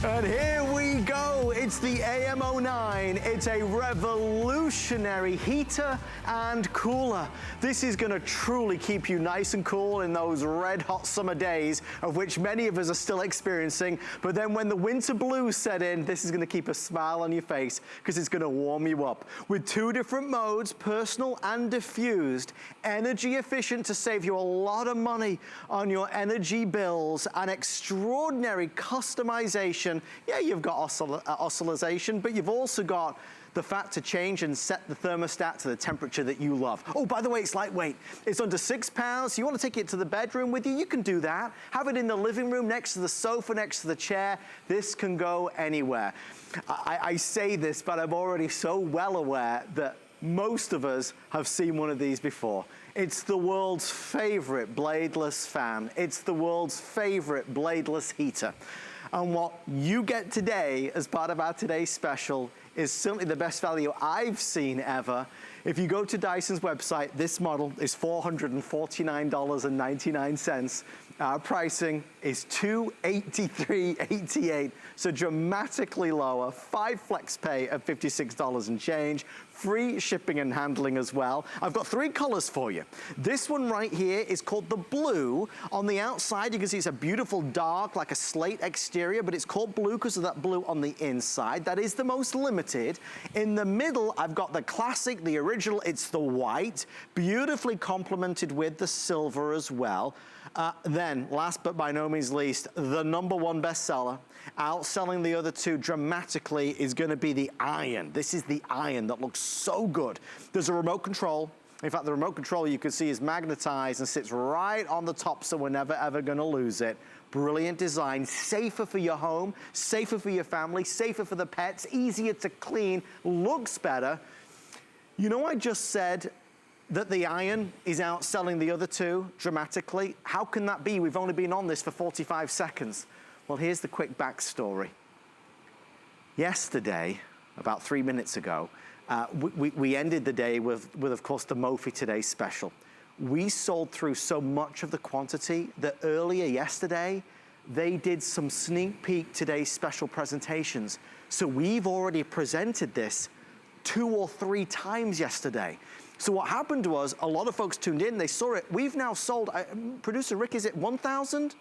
And here we go. It's the AM09. It's a revolutionary heater and cooler. This is going to truly keep you nice and cool in those red hot summer days, of which many of us are still experiencing. But then when the winter blues set in, this is going to keep a smile on your face because it's going to warm you up. With two different modes, personal and diffused, energy efficient to save you a lot of money on your energy bills, and extraordinary customization. Yeah, you've got oscillation, but you've also got the fact to change and set the thermostat to the temperature that you love. Oh, by the way, it's lightweight. It's under 6 pounds. You want to take it to the bedroom with you, you can do that. Have it in the living room, next to the sofa, next to the chair. This can go anywhere. I say this, but I'm already so well aware that most of us have seen one of these before. It's the world's favorite bladeless fan. It's the world's favorite bladeless heater. And what you get today as part of our today's special is certainly the best value I've seen ever. If you go to Dyson's website, this model is $449.99. Our pricing is $283.88, so dramatically lower. 5 flex pay of $56 and change. Free shipping and handling as well. I've got 3 colors for you. This one right here is called the blue. On the outside, you can see it's a beautiful dark, like a slate exterior, but it's called blue because of that blue on the inside. That is the most limited. In the middle, I've got the classic, the original, it's the white, beautifully complemented with the silver as well. Then, last but by no means least, the #1 bestseller, outselling the other two dramatically, is going to be the iron. This is the iron that looks so good. There's a remote control. In fact, the remote control you can see is magnetized and sits right on the top, so we're never ever going to lose it. Brilliant design, safer for your home, safer for your family, safer for the pets, easier to clean, looks better. You know, I just said that the iron is outselling the other two dramatically. How can that be? We've only been on this for 45 seconds. Well, here's the quick backstory. Yesterday, about 3 minutes ago, we ended the day with, of course, the Mophie Today special. We sold through so much of the quantity that earlier yesterday, they did some sneak peek Today special presentations. So we've already presented this 2 or 3 times yesterday. So what happened was, a lot of folks tuned in, they saw it. We've now sold, producer Rick, is it 1,000?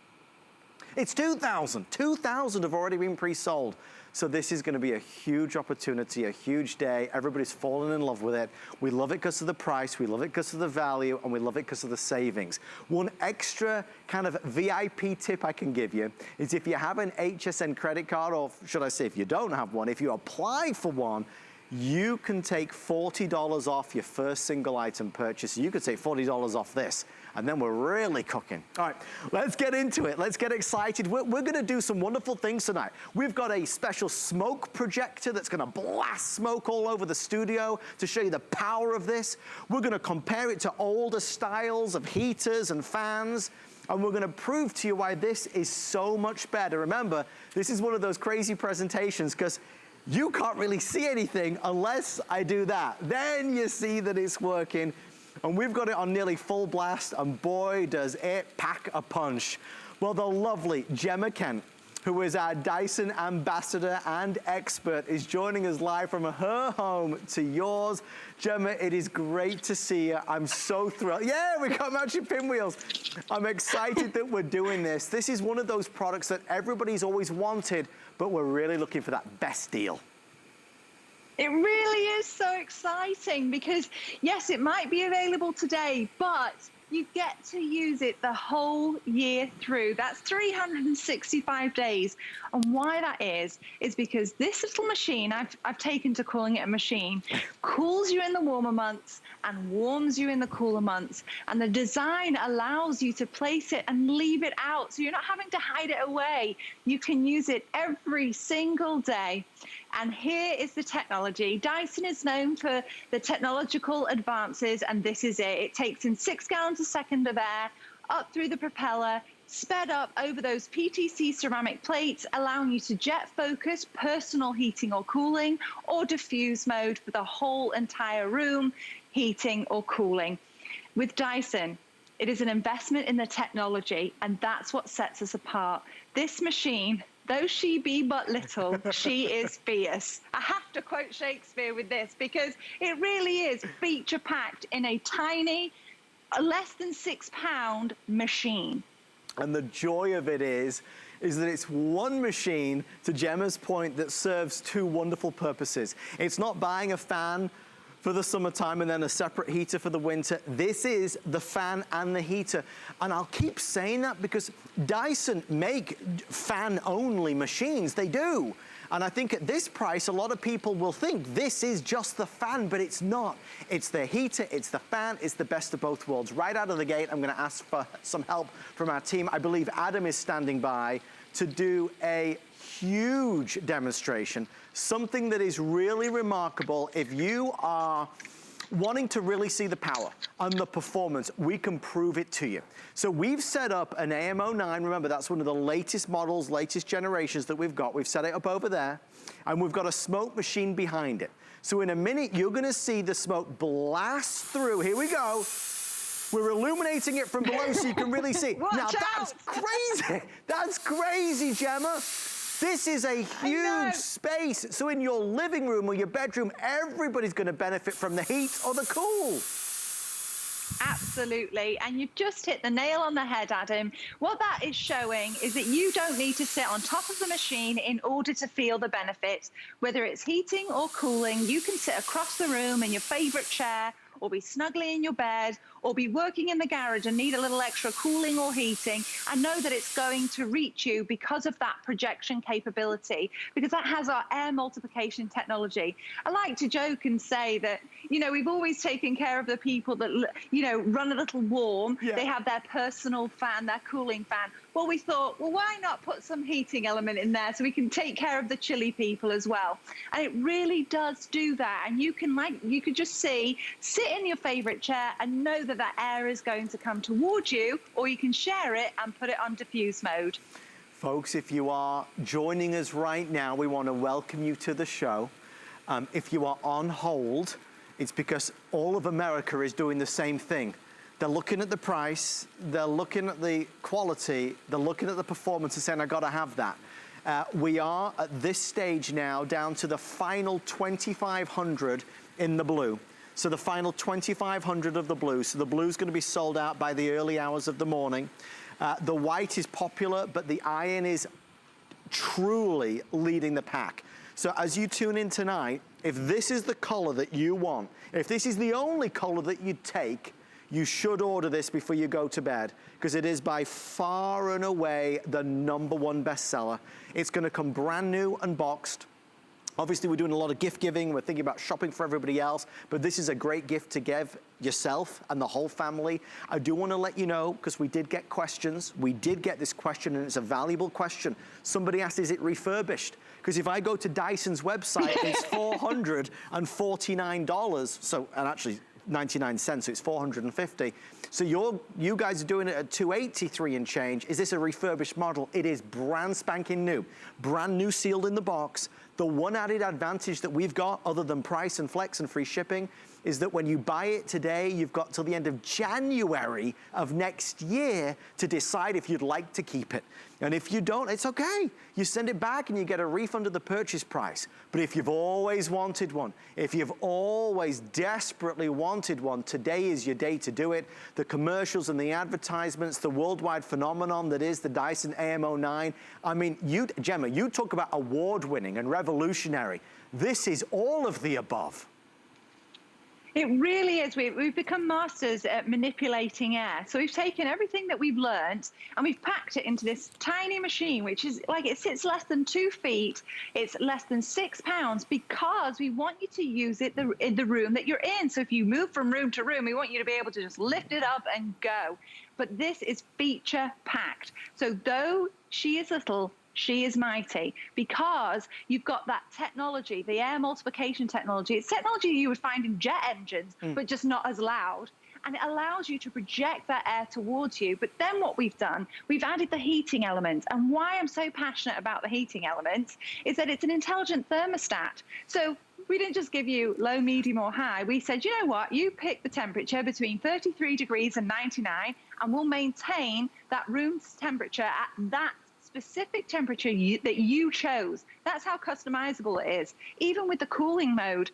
It's 2,000. 2,000 have already been pre-sold. So this is going to be a huge opportunity, a huge day. Everybody's fallen in love with it. We love it because of the price, we love it because of the value, and we love it because of the savings. One extra kind of VIP tip I can give you is if you have an HSN credit card, or should I say if you don't have one, if you apply for one, you can take $40 off your first single item purchase. You could take $40 off this, and then we're really cooking. All right, let's get into it. Let's get excited. We're gonna do some wonderful things tonight. We've got a special smoke projector that's gonna blast smoke all over the studio to show you the power of this. We're gonna compare it to older styles of heaters and fans, and we're gonna prove to you why this is so much better. Remember, this is one of those crazy presentations because you can't really see anything unless I do that. Then you see that it's working. And we've got it on nearly full blast, and boy, does it pack a punch. Well, the lovely Gemma Kent, who is our Dyson ambassador and expert, is joining us live from her home to yours. Gemma, it is great to see you. I'm so thrilled. Yeah, we got matching pinwheels. I'm excited that we're doing this. This is one of those products that everybody's always wanted, but we're really looking for that best deal. It really is so exciting because, yes, it might be available today, but you get to use it the whole year through. That's 365 days. And why that is because this little machine, I've taken to calling it a machine, cools you in the warmer months and warms you in the cooler months. And the design allows you to place it and leave it out. So you're not having to hide it away. You can use it every single day. And here is the technology. Dyson is known for the technological advances, and this is it. It takes in 6 gallons a second of air up through the propeller, sped up over those PTC ceramic plates, allowing you to jet focus, personal heating or cooling, or diffuse mode for the whole entire room, heating or cooling. With Dyson, it is an investment in the technology, and that's what sets us apart. This machine though she be but little, she is fierce. I have to quote Shakespeare with this because it really is feature-packed in a tiny, less than 6-pound machine. And the joy of it is that it's one machine, to Gemma's point, that serves two wonderful purposes. It's not buying a fan for the summertime and then a separate heater for the winter. This is the fan and the heater. And I'll keep saying that because Dyson make fan-only machines. They do. And I think at this price, a lot of people will think this is just the fan, but it's not. It's the heater, it's the fan, it's the best of both worlds. Right out of the gate, I'm gonna ask for some help from our team. I believe Adam is standing by to do a huge demonstration, something that is really remarkable. If you are wanting to really see the power and the performance, we can prove it to you. So we've set up an AM09. Remember, that's one of the latest models, latest generations that we've got. We've set it up over there, and we've got a smoke machine behind it. So in a minute, you're gonna see the smoke blast through. Here we go. We're illuminating it from below so you can really see. Now that's crazy. That's crazy, Gemma. This is a huge space. So in your living room or your bedroom, everybody's gonna benefit from the heat or the cool. Absolutely, and you've just hit the nail on the head, Adam. What that is showing is that you don't need to sit on top of the machine in order to feel the benefits. Whether it's heating or cooling, you can sit across the room in your favorite chair, or be snugly in your bed, or be working in the garage and need a little extra cooling or heating, and know that it's going to reach you because of that projection capability, because that has our air multiplication technology. I like to joke and say that, you know, we've always taken care of the people that, you know, run a little warm. Yeah. They have their personal fan, their cooling fan. Well, we thought, well, why not put some heating element in there so we can take care of the chilly people as well? And it really does do that. And you can, like, you could just sit in your favorite chair and know that that air is going to come towards you, or you can share it and put it on diffuse mode. Folks, if you are joining us right now, we want to welcome you to the show. If you are on hold, it's because all of America is doing the same thing. They're looking at the price, they're looking at the quality, they're looking at the performance and saying, I gotta have that. We are at this stage now down to the final 2,500 in the blue. So the final 2,500 of the blue. So the blue's gonna be sold out by the early hours of the morning. The white is popular, but the iron is truly leading the pack. So as you tune in tonight, if this is the color that you want, if this is the only color that you take, you should order this before you go to bed, because it is by far and away the #1 bestseller. It's gonna come brand new unboxed. Obviously, we're doing a lot of gift giving. We're thinking about shopping for everybody else, but this is a great gift to give yourself and the whole family. I do want to let you know, because we did get questions. We did get this question, and it's a valuable question. Somebody asked, is it refurbished? Because if I go to Dyson's website, it's $449. So, and actually 99 cents, so it's 450. So you guys are doing it at 283 and change. Is this a refurbished model? It is brand spanking new. Brand new, sealed in the box. The one added advantage that we've got, other than price and flex and free shipping, is that when you buy it today, you've got till the end of January of next year to decide if you'd like to keep it. And if you don't, it's okay. You send it back and you get a refund of the purchase price. But if you've always wanted one, if you've always desperately wanted one, today is your day to do it. The commercials and the advertisements, the worldwide phenomenon that is the Dyson AM09. I mean, Gemma, you talk about award-winning and revolutionary. This is all of the above. It really is. We've become masters at manipulating air. So we've taken everything that we've learned and we've packed it into this tiny machine, which is like, it sits less than 2 feet. It's less than 6 pounds, because we want you to use it in the room that you're in. So if you move from room to room, we want you to be able to just lift it up and go. But this is feature packed. So though she is little, she is mighty, because you've got that technology, the air multiplication technology. It's technology you would find in jet engines, but just not as loud. And it allows you to project that air towards you. But then what we've done, we've added the heating element. And why I'm so passionate about the heating element is that it's an intelligent thermostat. So we didn't just give you low, medium, or high. We said, you know what? You pick the temperature between 33 degrees and 99, and we'll maintain that room's temperature at that specific temperature that you chose. That's how customizable it is. Even with the cooling mode,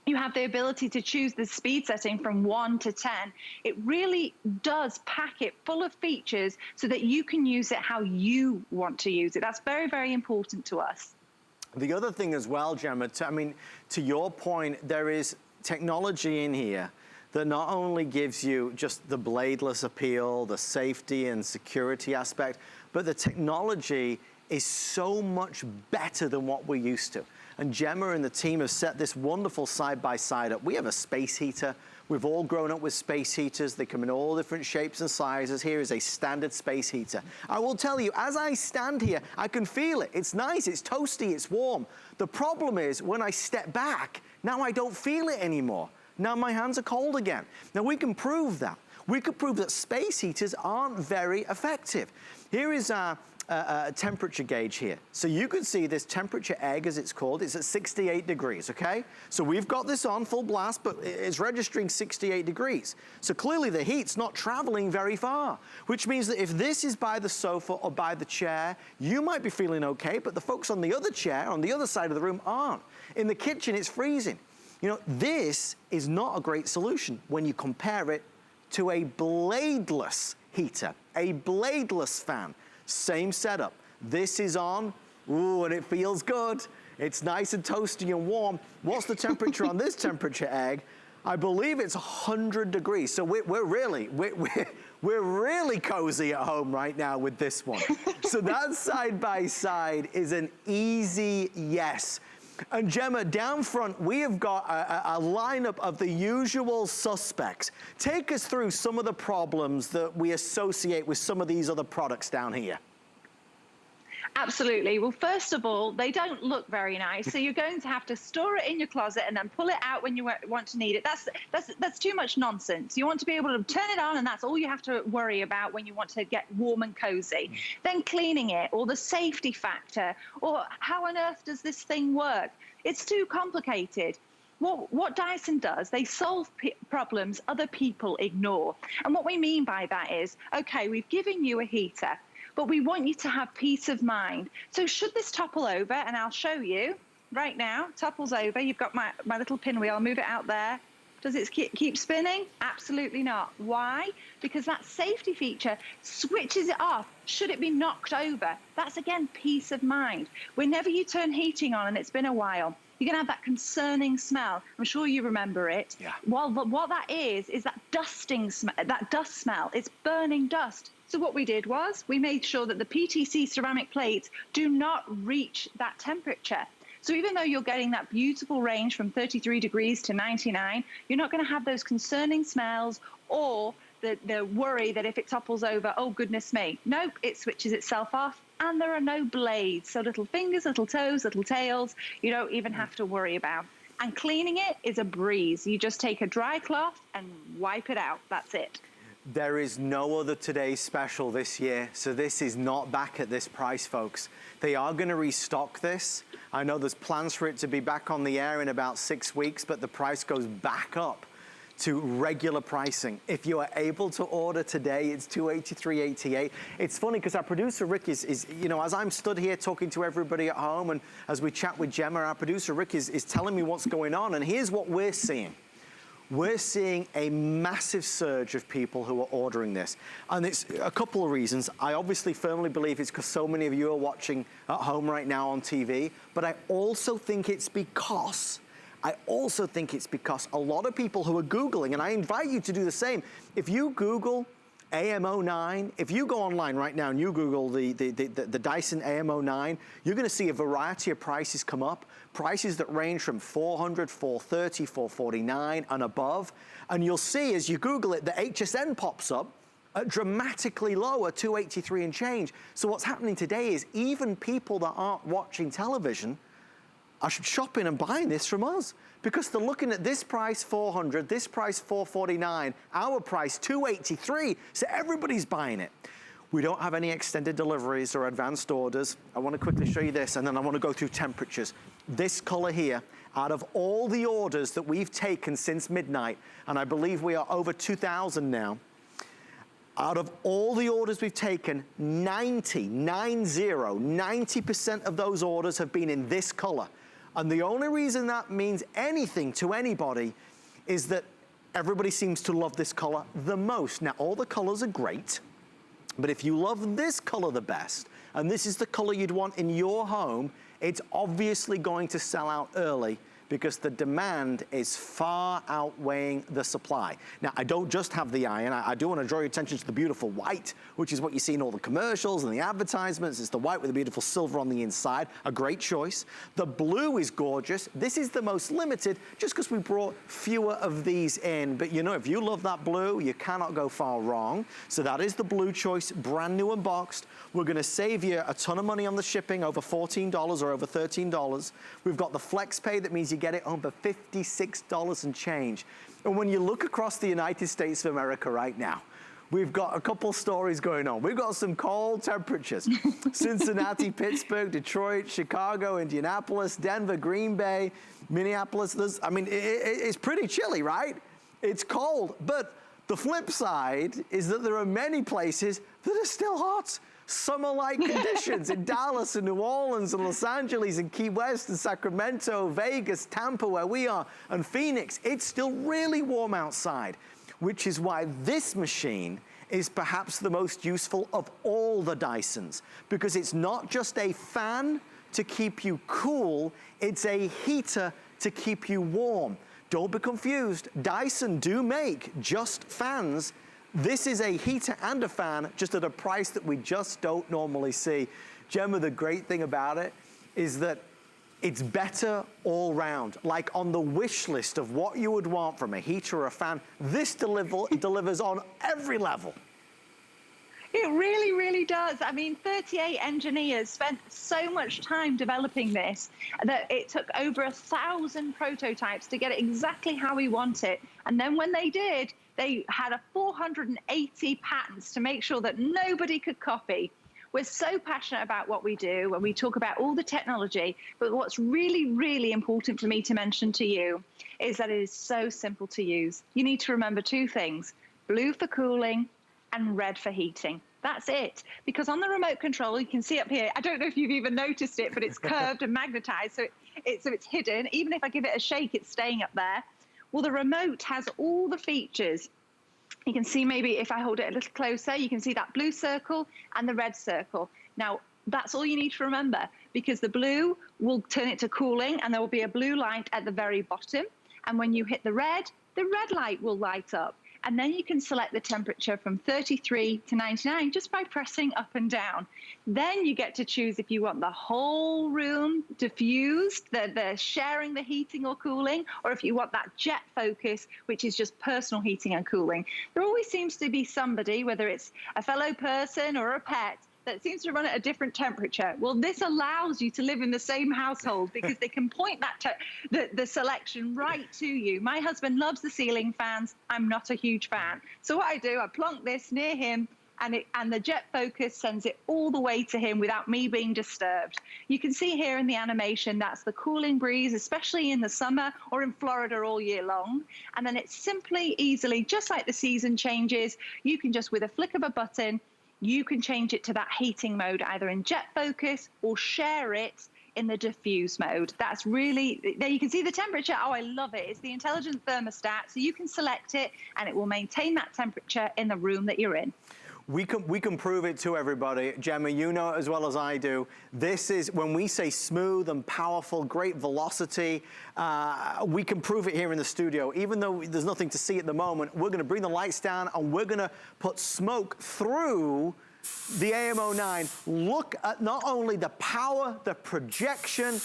you have the ability to choose the speed setting from 1 to 10. It really does pack it full of features so that you can use it how you want to use it. That's very, very important to us. The other thing as well, Gemma, to your point, there is technology in here that not only gives you just the bladeless appeal, the safety and security aspect, but the technology is so much better than what we're used to. And Gemma and the team have set this wonderful side-by-side up. We have a space heater. We've all grown up with space heaters. They come in all different shapes and sizes. Here is a standard space heater. I will tell you, as I stand here, I can feel it. It's nice, it's toasty, it's warm. The problem is when I step back, now I don't feel it anymore. Now my hands are cold again. Now we can prove that. We could prove that space heaters aren't very effective. Here is a temperature gauge here. So you can see this temperature egg, as it's called, it's at 68 degrees, okay? So we've got this on full blast, but it's registering 68 degrees. So clearly the heat's not traveling very far, which means that if this is by the sofa or by the chair, you might be feeling okay, but the folks on the other chair, on the other side of the room, aren't. In the kitchen, it's freezing. You know, this is not a great solution when you compare it to a bladeless heater, a bladeless fan. Same setup. This is on, ooh, and it feels good. It's nice and toasty and warm. What's the temperature on this temperature egg? I believe it's 100 degrees. So we're really cozy at home right now with this one. So that side by side is an easy yes. And Gemma, down front, we have got a lineup of the usual suspects. Take us through some of the problems that we associate with some of these other products down here. Absolutely. Well, first of all, they don't look very nice. So you're going to have to store it in your closet and then pull it out when you want to need it. That's too much nonsense. You want to be able to turn it on, and that's all you have to worry about when you want to get warm and cozy. Then cleaning it, or the safety factor, or how on earth does this thing work? It's too complicated. What Dyson does, they solve problems other people ignore. And what we mean by that is, okay, we've given you a heater, but we want you to have peace of mind. So should this topple over, and I'll show you right now, topples over, you've got my little pinwheel, I'll move it out there. Does it keep spinning? Absolutely not. Why? Because that safety feature switches it off should it be knocked over. That's, again, peace of mind. Whenever you turn heating on and it's been a while, you're going to have that concerning smell. I'm sure you remember it. Yeah. Well, what that is that dusting smell, that dust smell. It's burning dust. So what we did was we made sure that the PTC ceramic plates do not reach that temperature. So even though you're getting that beautiful range from 33 degrees to 99, you're not going to have those concerning smells or the worry that if it topples over, oh, goodness me. Nope, it switches itself off, and there are no blades. So little fingers, little toes, little tails, you don't even have to worry about. And cleaning it is a breeze. You just take a dry cloth and wipe it out. That's it. There is no other Today's Special this year, so this is not back at this price, folks. They are going to restock this. I know there's plans for it to be back on the air in about 6 weeks, but the price goes back up to regular pricing. If you are able to order today, it's $283.88. It's funny because our producer Rick is, you know, as I'm stood here talking to everybody at home and as we chat with Gemma, our producer Rick is telling me what's going on, and here's what we're seeing. We're seeing a massive surge of people who are ordering this. And it's a couple of reasons. I obviously firmly believe it's because so many of you are watching at home right now on TV, but I also think it's because a lot of people who are Googling, and I invite you to do the same. If you Google AM09, if you go online right now and you Google the Dyson AM09, you're gonna see a variety of prices come up. Prices that range from $400, $430, $449 and above. And you'll see as you Google it, the HSN pops up at dramatically lower, $283 and change. So what's happening today is even people that aren't watching television are shopping and buying this from us because they're looking at this price, $400, this price, $449, our price, $283. So everybody's buying it. We don't have any extended deliveries or advanced orders. I want to quickly show you this, and then I want to go through temperatures. This color here, out of all the orders that we've taken since midnight, and I believe we are over 2,000 now, Out of all the orders we've taken, 90% of those orders have been in this color. And the only reason that means anything to anybody is that everybody seems to love this color the most. Now, all the colors are great, but if you love this color the best, and this is the color you'd want in your home, it's obviously going to sell out early because the demand is far outweighing the supply. Now, I don't just have the iron. I do want to draw your attention to the beautiful white, which is what you see in all the commercials and the advertisements. It's the white with the beautiful silver on the inside, a great choice. The blue is gorgeous. This is the most limited just because we brought fewer of these in. But you know, if you love that blue, you cannot go far wrong. So that is the blue choice, brand new and boxed. We're gonna save you a ton of money on the shipping, over $14 or over $13. We've got the flex pay, that means you get it home for $56 and change. And when you look across the United States of America right now, we've got a couple stories going on. We've got some cold temperatures. Cincinnati, Pittsburgh, Detroit, Chicago, Indianapolis, Denver, Green Bay, Minneapolis. I mean, it's pretty chilly, right? It's cold, but the flip side is that there are many places that are still hot. Summer-like conditions in Dallas and New Orleans and Los Angeles and Key West and Sacramento, Vegas, Tampa, where we are, and Phoenix. It's still really warm outside, which is why this machine is perhaps the most useful of all the Dysons, because it's not just a fan to keep you cool, it's a heater to keep you warm. Don't be confused. Dyson do make just fans. This is a heater and a fan, just at a price that we just don't normally see. Gemma, the great thing about it is that it's better all round. Like on the wish list of what you would want from a heater or a fan, this delivers on every level. It really, really does. I mean, 38 engineers spent so much time developing this that it took over 1,000 prototypes to get it exactly how we want it. And then when they did, they had 480 patents to make sure that nobody could copy. We're so passionate about what we do and we talk about all the technology, but what's really, really important for me to mention to you is that it is so simple to use. You need to remember two things: blue for cooling and red for heating. That's it. Because on the remote control, you can see up here, I don't know if you've even noticed it, but it's curved and magnetized, so it's hidden. Even if I give it a shake, it's staying up there. Well, the remote has all the features. You can see, maybe if I hold it a little closer, you can see that blue circle and the red circle. Now, that's all you need to remember, because the blue will turn it to cooling and there will be a blue light at the very bottom. And when you hit the red light will light up. And then you can select the temperature from 33 to 99 just by pressing up and down. Then you get to choose if you want the whole room diffused, the sharing the heating or cooling, or if you want that jet focus, which is just personal heating and cooling. There always seems to be somebody, whether it's a fellow person or a pet, that seems to run at a different temperature. Well, this allows you to live in the same household because they can point the selection right to you. My husband loves the ceiling fans. I'm not a huge fan. So what I do, I plonk this near him, and the jet focus sends it all the way to him without me being disturbed. You can see here in the animation, that's the cooling breeze, especially in the summer or in Florida all year long. And then it's simply, easily, just like the season changes, you can just, with a flick of a button, you can change it to that heating mode, either in jet focus or share it in the diffuse mode. That's really, there you can see the temperature. Oh, I love it. It's the intelligent thermostat, so you can select it and it will maintain that temperature in the room that you're in. We can prove it to everybody. Gemma, you know it as well as I do. This is, when we say smooth and powerful, great velocity, we can prove it here in the studio. Even though there's nothing to see at the moment, we're gonna bring the lights down and we're gonna put smoke through the AM09. Look at not only the power, the projection,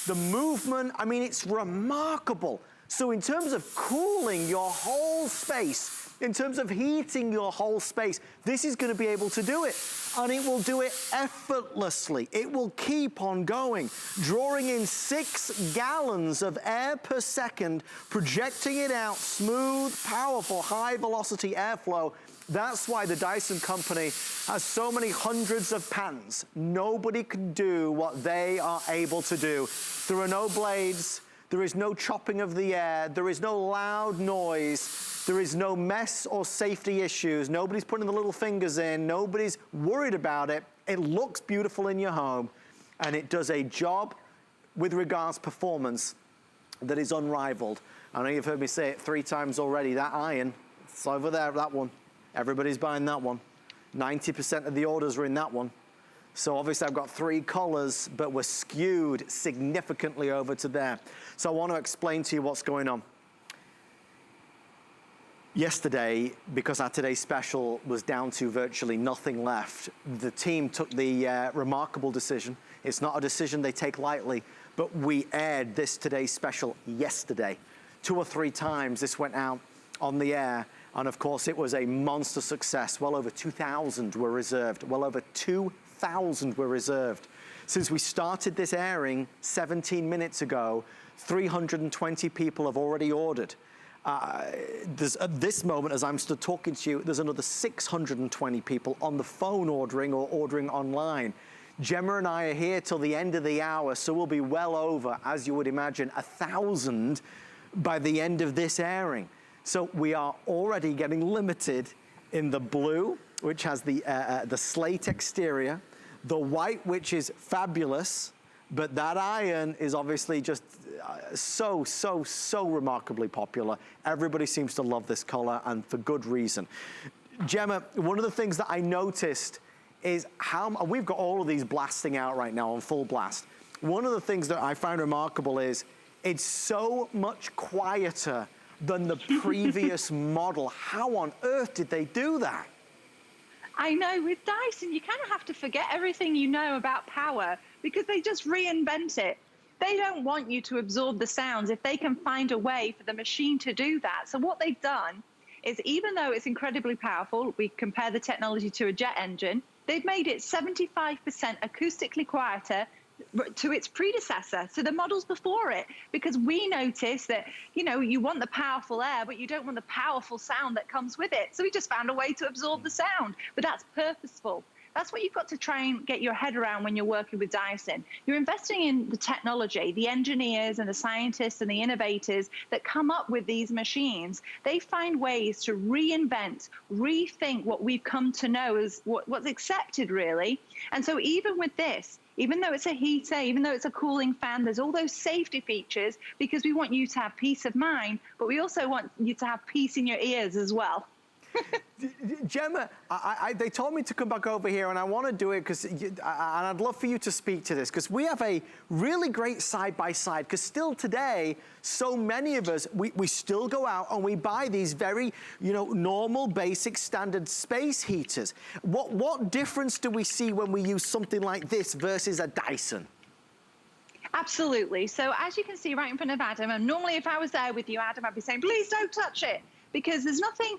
the movement. I mean, it's remarkable. So in terms of cooling your whole space, in terms of heating your whole space, this is gonna be able to do it. And it will do it effortlessly. It will keep on going, drawing in 6 gallons of air per second, projecting it out, smooth, powerful, high velocity airflow. That's why the Dyson company has so many hundreds of patents. Nobody can do what they are able to do. There are no blades, There is no chopping of the air. There is no loud noise. There is no mess or safety issues. Nobody's putting the little fingers in. Nobody's worried about it. It looks beautiful in your home, and it does a job with regards performance that is unrivaled. I know you've heard me say it 3 times already. That iron, it's over there, that one. Everybody's buying that one. 90% of the orders are in that one. So obviously I've got 3 colors, but we're skewed significantly over to there. So I want to explain to you what's going on. Yesterday, because our today's special was down to virtually nothing left, the team took the remarkable decision. It's not a decision they take lightly, but we aired this today's special yesterday. 2 or 3 times this went out on the air. And of course, it was a monster success. Well over 2,000 were reserved. Well over 2,000 were reserved. Since we started this airing 17 minutes ago, 320 people have already ordered. At this moment, as I'm still talking to you, there's another 620 people on the phone ordering or ordering online. Gemma and I are here till the end of the hour, so we'll be well over, as you would imagine, 1,000 by the end of this airing. So we are already getting limited in the blue, which has the slate exterior, the white, which is fabulous, but that iron is obviously just so remarkably popular. Everybody seems to love this color, and for good reason. Gemma, one of the things that I noticed is and we've got all of these blasting out right now on full blast. One of the things that I find remarkable is it's so much quieter than the previous model. How on earth did they do that? I know, with Dyson, you kind of have to forget everything you know about power because they just reinvent it. They don't want you to absorb the sounds if they can find a way for the machine to do that. So what they've done is, even though it's incredibly powerful, we compare the technology to a jet engine, they've made it 75% acoustically quieter to its predecessor, to the models before it, because we noticed that, you know, you want the powerful air, but you don't want the powerful sound that comes with it. So we just found a way to absorb the sound, but that's purposeful. That's what you've got to try and get your head around when you're working with Dyson. You're investing in the technology, the engineers and the scientists and the innovators that come up with these machines. They find ways to reinvent, rethink what we've come to know as what's accepted, really. And so even with this, even though it's a heater, even though it's a cooling fan, there's all those safety features because we want you to have peace of mind, but we also want you to have peace in your ears as well. Gemma, they told me to come back over here, and I want to do it because, and I'd love for you to speak to this, because we have a really great side-by-side, because still today, so many of us, we still go out and we buy these very, you know, normal, basic, standard space heaters. What difference do we see when we use something like this versus a Dyson? Absolutely. So as you can see right in front of Adam, and normally if I was there with you, Adam, I'd be saying, please don't touch it. Because there's nothing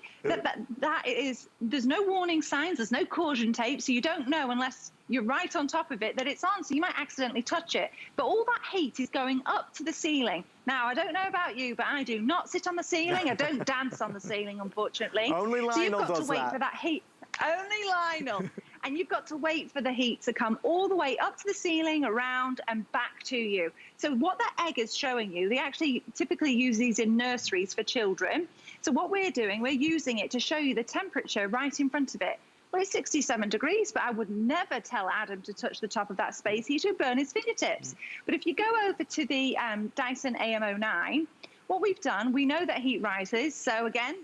there's no warning signs, there's no caution tape, so you don't know unless you're right on top of it that it's on, so you might accidentally touch it. But all that heat is going up to the ceiling. Now, I don't know about you, but I do not sit on the ceiling. I don't dance on the ceiling, unfortunately. Only Lionel does that. So you've got to wait for that heat. Only Lionel. And you've got to wait for the heat to come all the way up to the ceiling, around, and back to you. So what that egg is showing you, they actually typically use these in nurseries for children. So what we're doing, we're using it to show you the temperature right in front of it. Well, it's 67 degrees, but I would never tell Adam to touch the top of that space heater, burn his fingertips. But if you go over to the Dyson AM09, what we've done, we know that heat rises. So again,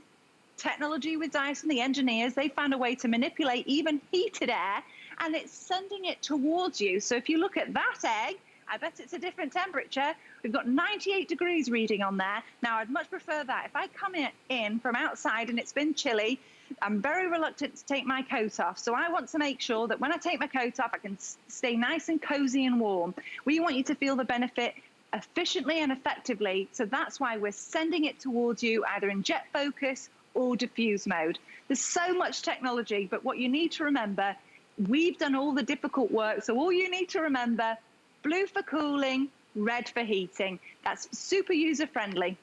technology with Dyson, the engineers, they found a way to manipulate even heated air, and it's sending it towards you. So if you look at that egg, I bet it's a different temperature. We've got 98 degrees reading on there. Now, I'd much prefer that. If I come in from outside and it's been chilly, I'm very reluctant to take my coat off. So I want to make sure that when I take my coat off, I can stay nice and cozy and warm. We want you to feel the benefit efficiently and effectively. So that's why we're sending it towards you either in jet focus or diffuse mode. There's so much technology, but what you need to remember, we've done all the difficult work. So all you need to remember, blue for cooling, red for heating. That's super user-friendly.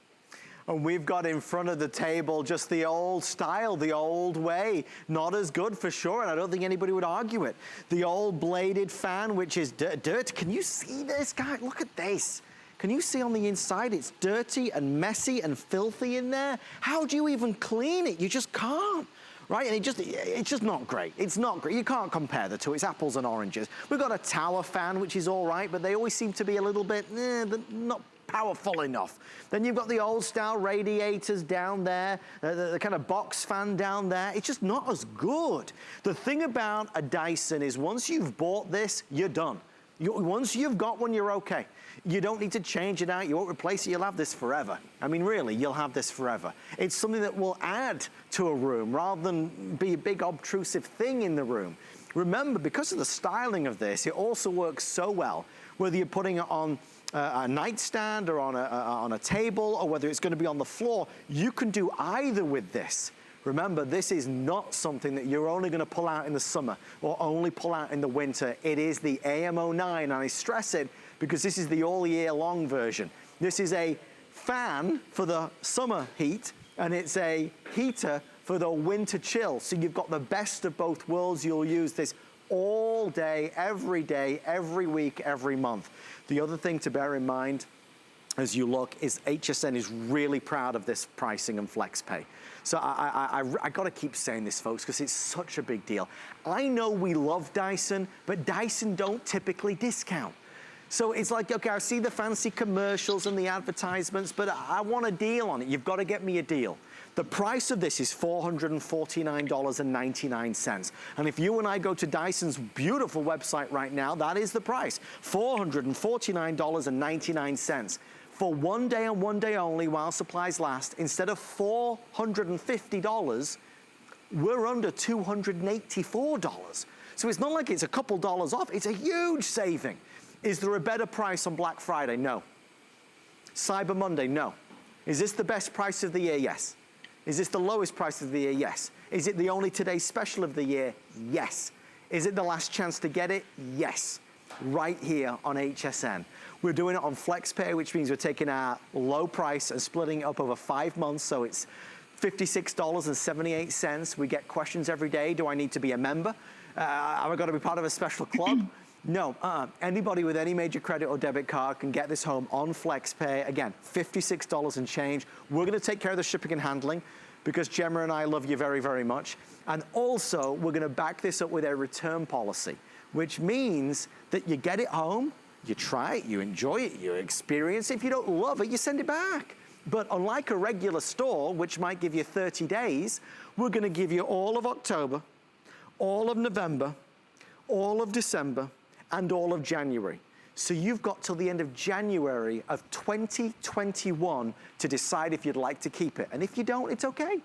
And we've got in front of the table just the old style, the old way. Not as good for sure, and I don't think anybody would argue it. The old bladed fan, which is dirt. Can you see this, guy? Look at this. Can you see on the inside it's dirty and messy and filthy in there? How do you even clean it? You just can't. Right, and it's just not great. It's not great. You can't compare the two. It's apples and oranges. We've got a tower fan, which is all right, but they always seem to be a little bit, not powerful enough. Then you've got the old style radiators down there, the kind of box fan down there. It's just not as good. The thing about a Dyson is once you've bought this, you're done. Once you've got one, you're okay. You don't need to change it out. You won't replace it. You'll have this forever. I mean, really, you'll have this forever. It's something that will add to a room rather than be a big obtrusive thing in the room. Remember, because of the styling of this, it also works so well, whether you're putting it on a nightstand or on a table, or whether it's going to be on the floor, you can do either with this. Remember, this is not something that you're only going to pull out in the summer or only pull out in the winter. It is the AM09, and I stress it because this is the all year long version. This is a fan for the summer heat, and it's a heater for the winter chill. So you've got the best of both worlds. You'll use this all day, every week, every month. The other thing to bear in mind as you look is HSN is really proud of this pricing and flex pay. So I gotta keep saying this, folks, because it's such a big deal. I know we love Dyson, but Dyson don't typically discount. So it's like, okay, I see the fancy commercials and the advertisements, but I want a deal on it. You've got to get me a deal. The price of this is $449.99. And if you and I go to Dyson's beautiful website right now, that is the price, $449.99. For 1 day and 1 day only while supplies last, instead of $450, we're under $284. So it's not like it's a couple dollars off, it's a huge saving. Is there a better price on Black Friday? No. Cyber Monday? No. Is this the best price of the year? Yes. Is this the lowest price of the year? Yes. Is it the only today's special of the year? Yes. Is it the last chance to get it? Yes. Right here on HSN. We're doing it on FlexPay, which means we're taking our low price and splitting it up over 5 months, so it's $56.78. We get questions every day. Do I need to be a member? Have I got to be part of a special club? No, anybody with any major credit or debit card can get this home on FlexPay. Again, $56 and change. We're gonna take care of the shipping and handling because Gemma and I love you very, very much. And also, we're gonna back this up with a return policy, which means that you get it home, you try it, you enjoy it, you experience it. If you don't love it, you send it back. But unlike a regular store, which might give you 30 days, we're gonna give you all of October, all of November, all of December, and all of January. So you've got till the end of January of 2021 to decide if you'd like to keep it. And if you don't, it's okay.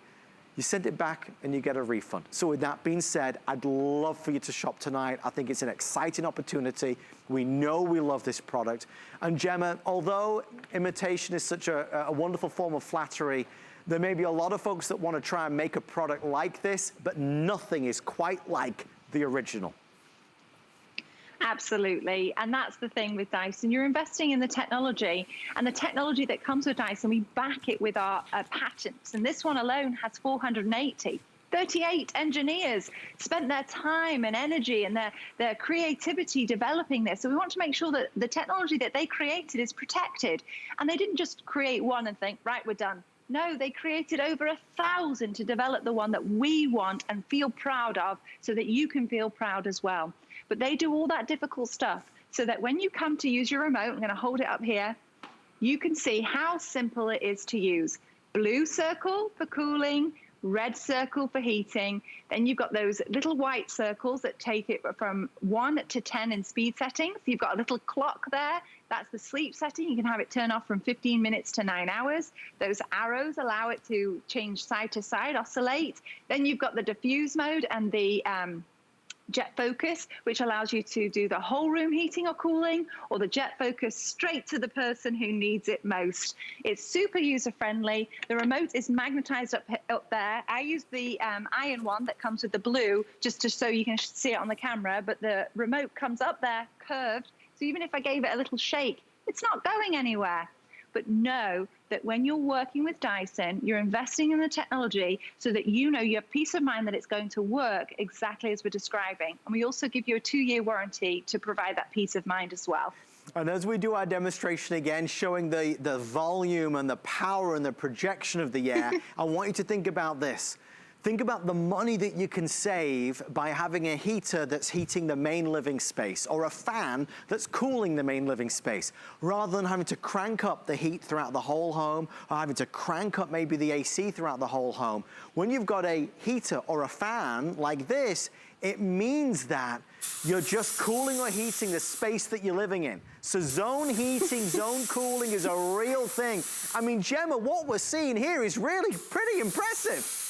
You send it back and you get a refund. So with that being said, I'd love for you to shop tonight. I think it's an exciting opportunity. We know we love this product. And Gemma, although imitation is such a wonderful form of flattery, there may be a lot of folks that want to try and make a product like this, but nothing is quite like the original. Absolutely. And that's the thing with Dyson. You're investing in the technology, and the technology that comes with Dyson, we back it with our patents. And this one alone has 480. 38 engineers spent their time and energy and their creativity developing this. So we want to make sure that the technology that they created is protected. And they didn't just create one and think, right, we're done. No, they created over 1,000 to develop the one that we want and feel proud of, so that you can feel proud as well. But they do all that difficult stuff so that when you come to use your remote, I'm going to hold it up here, you can see how simple it is to use. Blue circle for cooling, red circle for heating. Then you've got those little white circles that take it from 1 to 10 in speed settings. You've got a little clock there. That's the sleep setting. You can have it turn off from 15 minutes to 9 hours. Those arrows allow it to change side to side, oscillate. Then you've got the diffuse mode and the jet focus, which allows you to do the whole room heating or cooling, or the jet focus straight to the person who needs it most. It's super user friendly. The remote is magnetized up there. I use the iron one that comes with the blue just so you can see it on the camera, but the remote comes up there curved. So even if I gave it a little shake, it's not going anywhere. But know that when you're working with Dyson, you're investing in the technology so that you know you have peace of mind that it's going to work exactly as we're describing. And we also give you a 2-year warranty to provide that peace of mind as well. And as we do our demonstration again, showing the volume and the power and the projection of the air, I want you to think about this. Think about the money that you can save by having a heater that's heating the main living space, or a fan that's cooling the main living space, rather than having to crank up the heat throughout the whole home, or having to crank up maybe the AC throughout the whole home. When you've got a heater or a fan like this, it means that you're just cooling or heating the space that you're living in. So zone heating, zone cooling is a real thing. I mean, Gemma, what we're seeing here is really pretty impressive.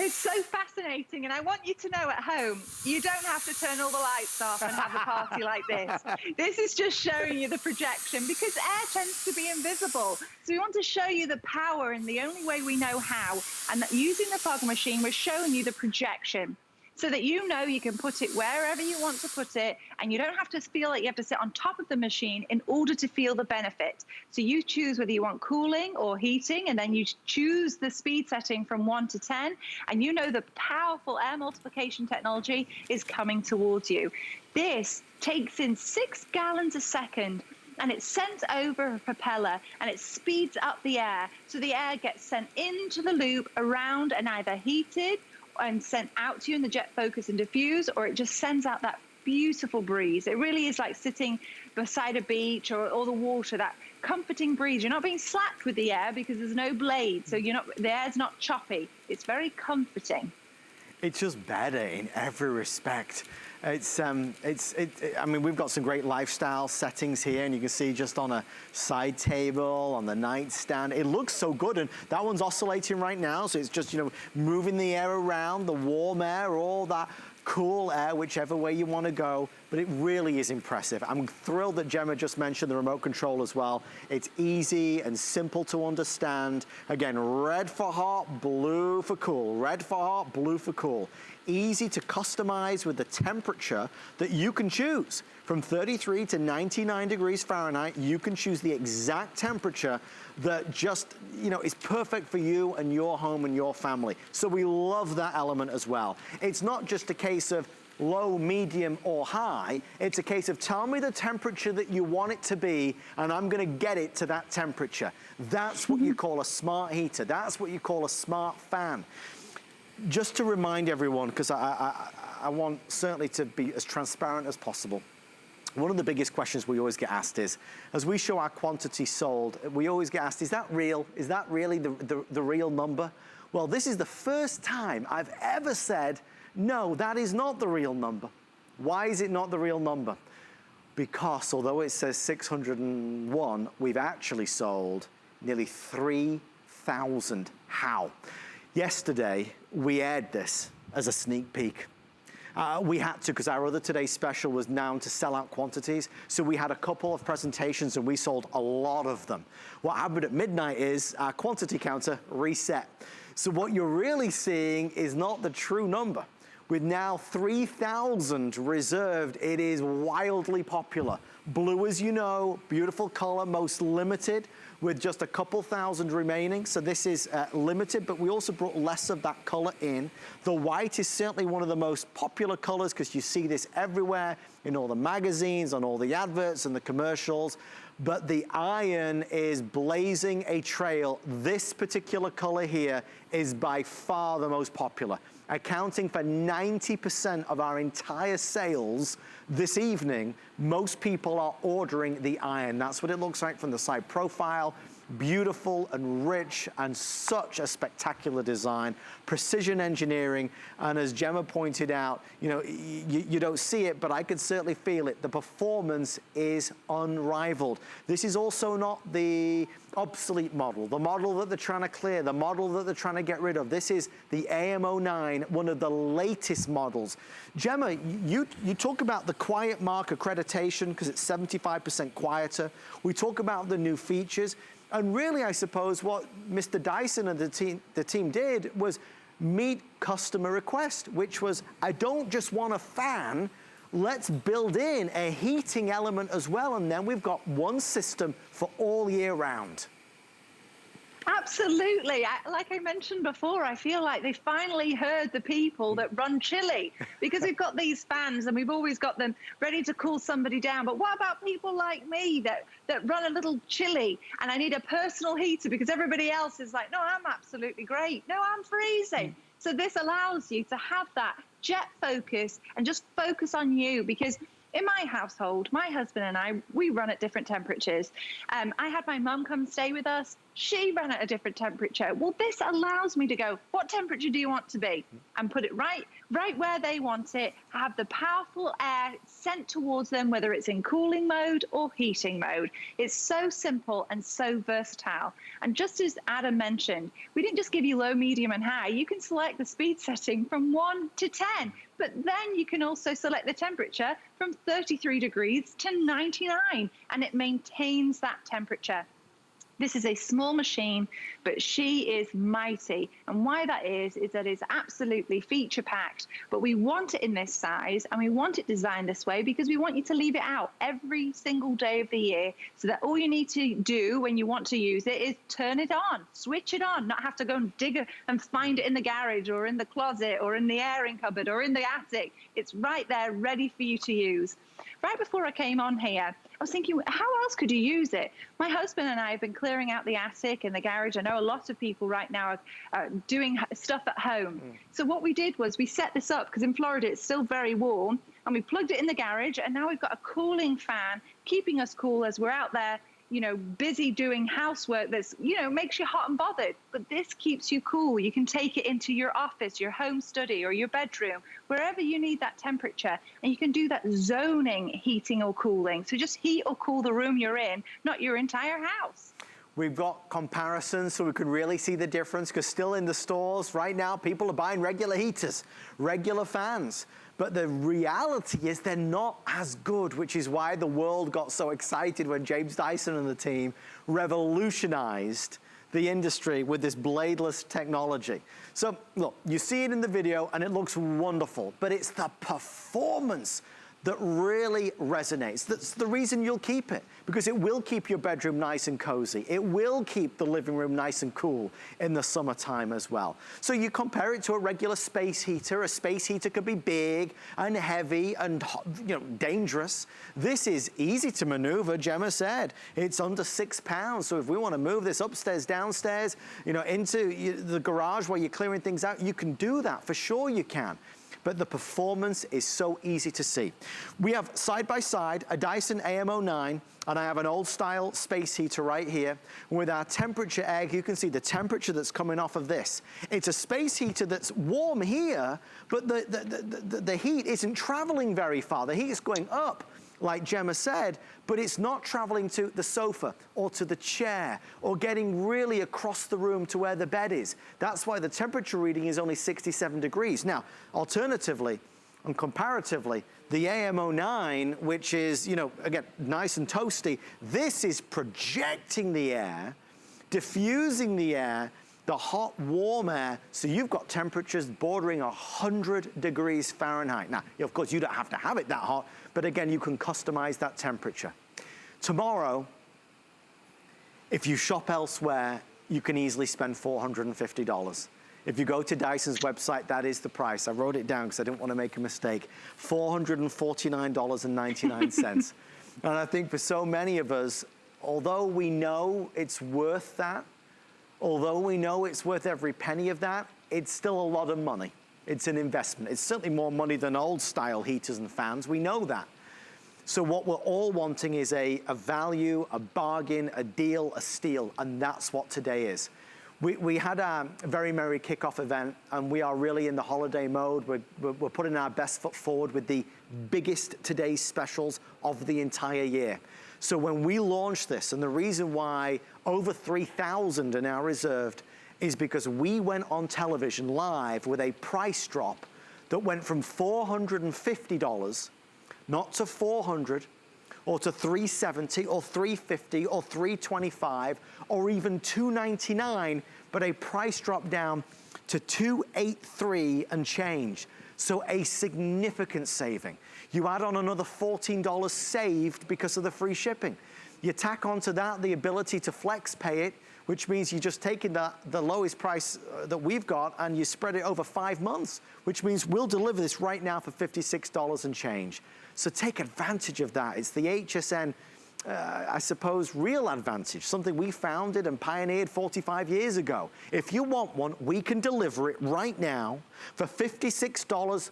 It's so fascinating, and I want you to know at home, you don't have to turn all the lights off and have a party like this. This is just showing you the projection, because air tends to be invisible. So we want to show you the power in the only way we know how, and that using the fog machine, we're showing you the projection, so that you know you can put it wherever you want to put it, and you don't have to feel like you have to sit on top of the machine in order to feel the benefit. So you choose whether you want cooling or heating, and then you choose the speed setting from 1 to 10, and you know the powerful air multiplication technology is coming towards you. This takes in 6 gallons a second, and it's sent over a propeller, and it speeds up the air. So the air gets sent into the loop around and either heated and sent out to you in the jet focus and diffuse, or it just sends out that beautiful breeze. It really is like sitting beside a beach or the water, that comforting breeze. You're not being slapped with the air because there's no blade, so the air's not choppy. It's very comforting. It's just better in every respect. I mean, we've got some great lifestyle settings here, and you can see just on a side table, on the nightstand, it looks so good. And that one's oscillating right now, so it's just, you know, moving the air around, the warm air, all that cool air, whichever way you want to go. But it really is impressive. I'm thrilled that Gemma just mentioned the remote control as well. It's easy and simple to understand. Again, red for hot, blue for cool. Red for hot, blue for cool. Easy to customize with the temperature that you can choose. From 33 to 99 degrees Fahrenheit, you can choose the exact temperature that just, you know, is perfect for you and your home and your family. So we love that element as well. It's not just a case of low, medium, or high. It's a case of tell me the temperature that you want it to be, and I'm gonna get it to that temperature. That's what you call a smart heater. That's what you call a smart fan. Just to remind everyone, because I want certainly to be as transparent as possible. One of the biggest questions we always get asked is, as we show our quantity sold, we always get asked, is that real? Is that really the real number? Well, this is the first time I've ever said, no, that is not the real number. Why is it not the real number? Because although it says 601, we've actually sold nearly 3,000. How? Yesterday, we aired this as a sneak peek. We had to, because our other Today's Special was known to sell out quantities, so we had a couple of presentations and we sold a lot of them. What happened at midnight is our quantity counter reset. So what you're really seeing is not the true number. With now 3,000 reserved, it is wildly popular. Blue, as you know, beautiful color, most limited, with just a couple thousand remaining. So this is limited, but we also brought less of that color in. The white is certainly one of the most popular colors because you see this everywhere in all the magazines, on all the adverts and the commercials. But the iron is blazing a trail. This particular color here is by far the most popular, accounting for 90% of our entire sales this evening. Most people are ordering the iron. That's what it looks like from the side profile. Beautiful and rich and such a spectacular design, precision engineering, and as Gemma pointed out, you know, you don't see it, but I could certainly feel it. The performance is unrivaled. This is also not the obsolete model, the model that they're trying to clear, the model that they're trying to get rid of. This is the AM09, one of the latest models. Gemma, you talk about the quiet mark accreditation because it's 75% quieter. We talk about the new features. And really, I suppose what Mr. Dyson and the team did was meet customer request, which was, I don't just want a fan, let's build in a heating element as well, and then we've got one system for all year round. Absolutely. Like I mentioned before, I feel like they finally heard the people that run chilly, because we've got these fans and we've always got them ready to cool somebody down. But what about people like me that run a little chilly and I need a personal heater because everybody else is like, no, I'm absolutely great. No, I'm freezing. So this allows you to have that jet focus and just focus on you, because in my household, my husband and I, we run at different temperatures. I had my mum come stay with us. She ran at a different temperature. Well, this allows me to go, what temperature do you want to be? And put it right where they want it, have the powerful air sent towards them, whether it's in cooling mode or heating mode. It's so simple and so versatile. And just as Adam mentioned, we didn't just give you low, medium, and high. You can select the speed setting from 1 to 10, but then you can also select the temperature from 33 degrees to 99, and it maintains that temperature. This is a small machine, but she is mighty. And why that is that it's absolutely feature-packed. But we want it in this size, and we want it designed this way because we want you to leave it out every single day of the year, so that all you need to do when you want to use it is turn it on, switch it on, not have to go and dig it and find it in the garage or in the closet or in the airing cupboard or in the attic. It's right there, ready for you to use. Right before I came on here, I was thinking, how else could you use it? My husband and I have been clearing out the attic and the garage. I know a lot of people right now are doing stuff at home. So what we did was we set this up, because in Florida it's still very warm, and we plugged it in the garage, and now we've got a cooling fan keeping us cool as we're out there, you know, busy doing housework that's, you know, makes you hot and bothered. But this keeps you cool. You can take it into your office, your home study, or your bedroom, wherever you need that temperature. And you can do that zoning heating or cooling. So just heat or cool the room you're in, not your entire house. We've got comparisons so we can really see the difference, because still in the stores right now, people are buying regular heaters, regular fans. But the reality is they're not as good, which is why the world got so excited when James Dyson and the team revolutionized the industry with this bladeless technology. So look, you see it in the video and it looks wonderful, but it's the performance that really resonates. That's the reason you'll keep it, because it will keep your bedroom nice and cozy. It will keep the living room nice and cool in the summertime as well. So you compare it to a regular space heater. A space heater could be big and heavy and, you know, dangerous. This is easy to maneuver. Gemma said it's under 6 pounds. So if we want to move this upstairs, downstairs, you know, into the garage where you're clearing things out, you can do that. For sure you can. But the performance is so easy to see. We have side by side a Dyson AM09, and I have an old style space heater right here. With our temperature egg, you can see the temperature that's coming off of this. It's a space heater that's warm here, but the heat isn't traveling very far. The heat is going up, like Gemma said, but it's not traveling to the sofa or to the chair or getting really across the room to where the bed is. That's why the temperature reading is only 67 degrees. Now, alternatively and comparatively, the AM09, which is, you know, again, nice and toasty, this is projecting the air, diffusing the air, the hot, warm air, so you've got temperatures bordering 100 degrees Fahrenheit. Now, of course, you don't have to have it that hot, but again, you can customize that temperature. Tomorrow, if you shop elsewhere, you can easily spend $450. If you go to Dyson's website, that is the price. I wrote it down because I didn't want to make a mistake. $449.99. And I think for so many of us, although we know it's worth that, although we know it's worth every penny of that, it's still a lot of money. It's an investment. It's certainly more money than old style heaters and fans. We know that. So what we're all wanting is a value, a bargain, a deal, a steal, and that's what today is. We had a very merry kickoff event, and we are really in the holiday mode. We're putting our best foot forward with the biggest today's specials of the entire year. So when we launched this, and the reason why over 3,000 are now reserved is because we went on television live with a price drop that went from $450, not to $400, or to $370, or $350, or $325, or even $299, but a price drop down to $283 and change. So a significant saving. You add on another $14 saved because of the free shipping. You tack onto that the ability to flex pay it, which means you're just taking the lowest price that we've got and you spread it over 5 months, which means we'll deliver this right now for $56 and change. So take advantage of that. It's the HSN, I suppose, real advantage, something we founded and pioneered 45 years ago. If you want one, we can deliver it right now for $56